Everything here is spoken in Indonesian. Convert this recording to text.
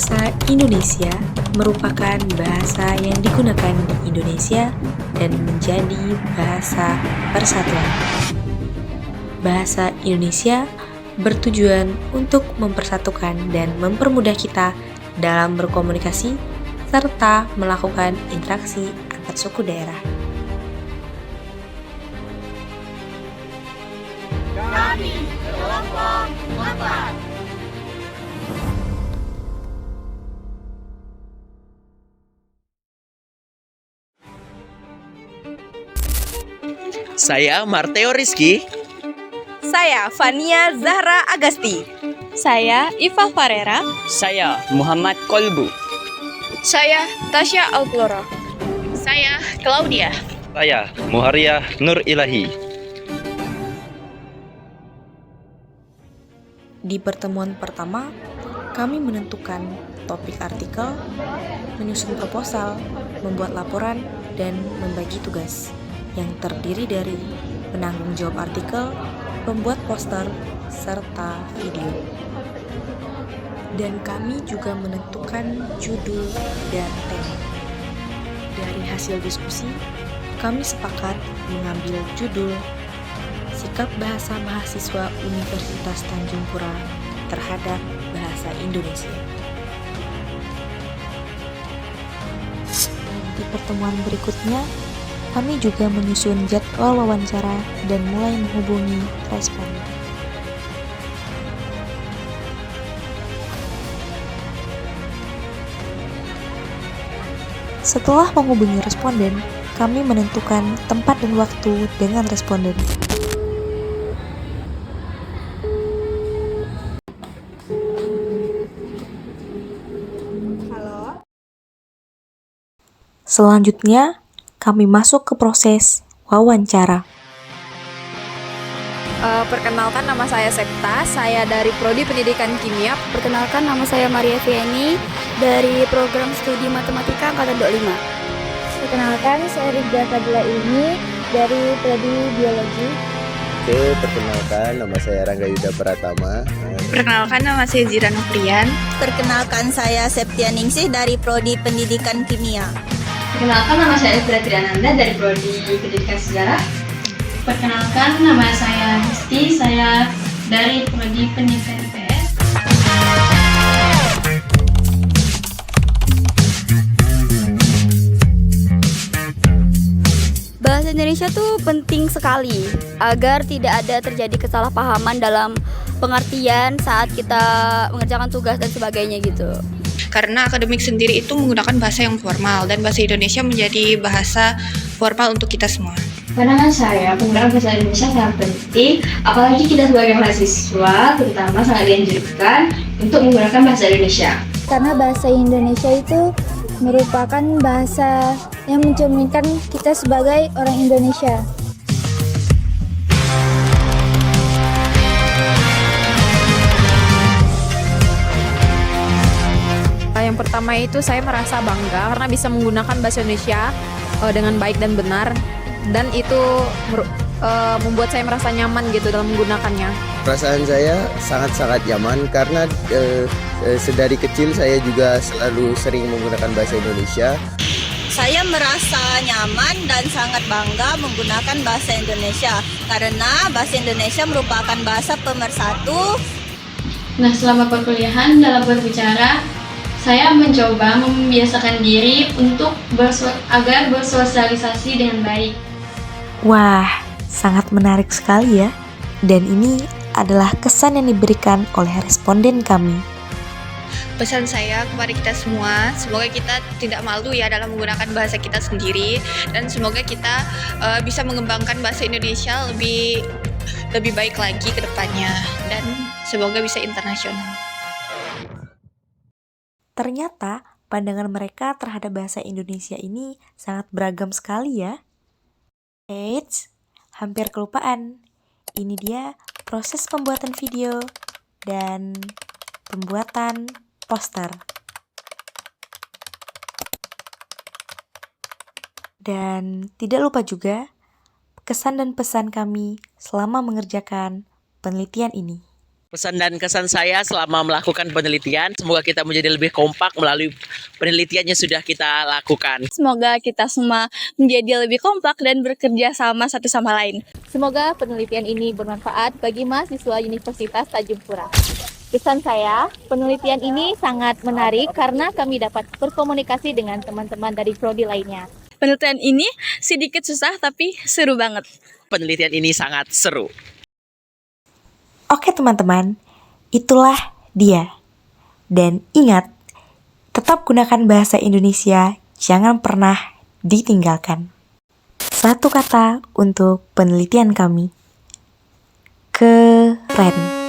Bahasa Indonesia merupakan bahasa yang digunakan di Indonesia dan menjadi bahasa persatuan. Bahasa Indonesia bertujuan untuk mempersatukan dan mempermudah kita dalam berkomunikasi serta melakukan interaksi antar suku daerah. Kami kelompok 4. Saya Marteo Rizky. Saya Fania Zahra Agasti. Saya Iva Farera. Saya Muhammad Kolbu. Saya Tasya Alplora. Saya Claudia. Saya Muharia Nur Ilahi. Di pertemuan pertama, kami menentukan topik artikel, menyusun proposal, membuat laporan, dan membagi tugas yang terdiri dari penanggung jawab artikel, pembuat poster, serta video. Dan kami juga menentukan judul dan tema. Dari hasil diskusi, kami sepakat mengambil judul Sikap Bahasa Mahasiswa Universitas Tanjung Pura terhadap Bahasa Indonesia. Dan di pertemuan berikutnya, kami juga menyusun jadwal wawancara dan mulai menghubungi responden. Setelah menghubungi responden, kami menentukan tempat dan waktu dengan responden. Selanjutnya, kami masuk ke proses wawancara. Perkenalkan, nama saya Septa. Saya dari Prodi Pendidikan Kimia. Perkenalkan, nama saya Maria Vieni dari Program Studi Matematika Angkatan 25. Perkenalkan, saya Rizda Fadila ini dari Prodi Biologi. Oke, perkenalkan, nama saya Rangga Yuda Pratama. Perkenalkan, nama saya Zira Nufrian. Perkenalkan, saya Septianingsih dari Prodi Pendidikan Kimia. Perkenalkan, nama saya Elvira Triananda dari Prodi Pendidikan Sejarah. Perkenalkan, nama saya Histi, saya dari Prodi Pendidikan IPS. Bahasa Indonesia tuh penting sekali agar tidak ada terjadi kesalahpahaman dalam pengertian saat kita mengerjakan tugas dan sebagainya gitu. Karena akademik sendiri itu menggunakan bahasa yang formal dan bahasa Indonesia menjadi bahasa formal untuk kita semua. Pandangan saya, penggunaan bahasa Indonesia sangat penting, apalagi kita sebagai mahasiswa, terutama sangat dianjurkan untuk menggunakan bahasa Indonesia. Karena bahasa Indonesia itu merupakan bahasa yang mencerminkan kita sebagai orang Indonesia. Yang pertama itu saya merasa bangga karena bisa menggunakan bahasa Indonesia dengan baik dan benar, dan itu membuat saya merasa nyaman gitu dalam menggunakannya. Perasaan saya sangat-sangat nyaman karena sedari kecil saya juga selalu sering menggunakan bahasa Indonesia. Saya merasa nyaman dan sangat bangga menggunakan bahasa Indonesia karena bahasa Indonesia merupakan bahasa pemersatu. Nah, selama perkuliahan dalam berbicara, saya mencoba membiasakan diri untuk agar bersosialisasi dengan baik. Wah, sangat menarik sekali ya. Dan ini adalah kesan yang diberikan oleh responden kami. Pesan saya kepada kita semua, semoga kita tidak malu ya dalam menggunakan bahasa kita sendiri, dan semoga kita bisa mengembangkan bahasa Indonesia lebih baik lagi ke depannya, dan semoga bisa internasional. Ternyata pandangan mereka terhadap bahasa Indonesia ini sangat beragam sekali ya. Eits, hampir kelupaan. Ini dia proses pembuatan video dan pembuatan poster. Dan tidak lupa juga kesan dan pesan kami selama mengerjakan penelitian ini. Pesan dan kesan saya selama melakukan penelitian, semoga kita menjadi lebih kompak melalui penelitian yang sudah kita lakukan. Semoga kita semua menjadi lebih kompak dan bekerja sama satu sama lain. Semoga penelitian ini bermanfaat bagi mahasiswa Universitas Tanjung Pura. Pesan saya, penelitian ini sangat menarik karena kami dapat berkomunikasi dengan teman-teman dari prodi lainnya. Penelitian ini sedikit susah tapi seru banget. Penelitian ini sangat seru. Oke teman-teman, itulah dia. Dan ingat, tetap gunakan bahasa Indonesia, jangan pernah ditinggalkan. Satu kata untuk penelitian kami. Keren.